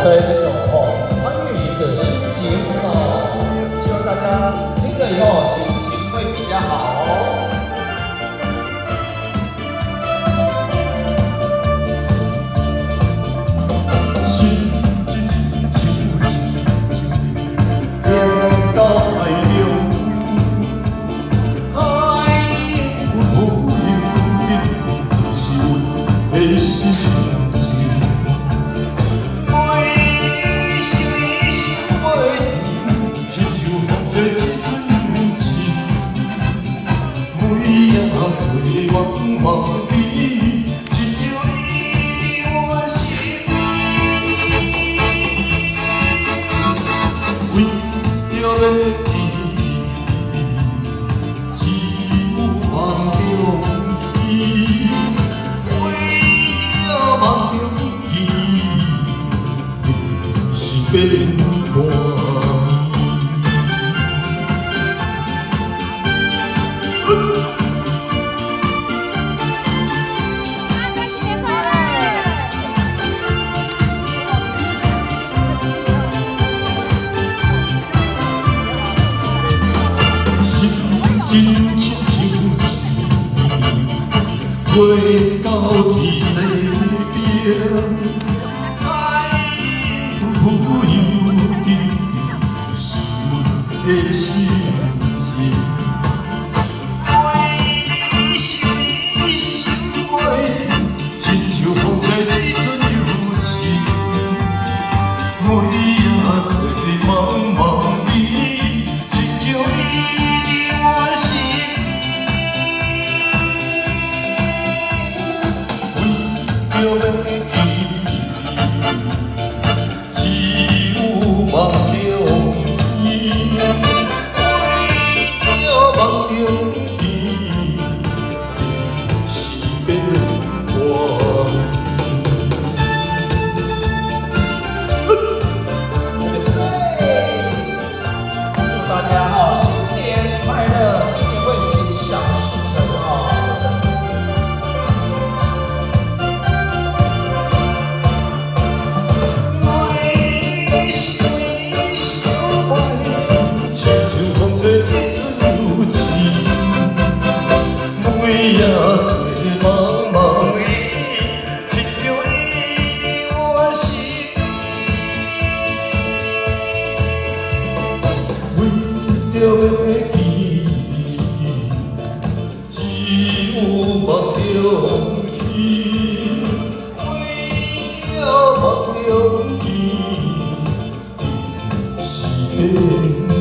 在这种欢愉的心情希望大家听了以后心情会比较好变大真亲像一回到天西边。 的心情，为你心心袂停，亲像风吹一阵又一阵，每夜做茫茫天，亲像你伫我心里，为着要去，只有梦中。 梦中见，是变我。祝大家新年快乐，今年会心想事成每夜做茫茫的，亲像你伫我心里，为着要去，只有梦中去，为着梦中见，是变。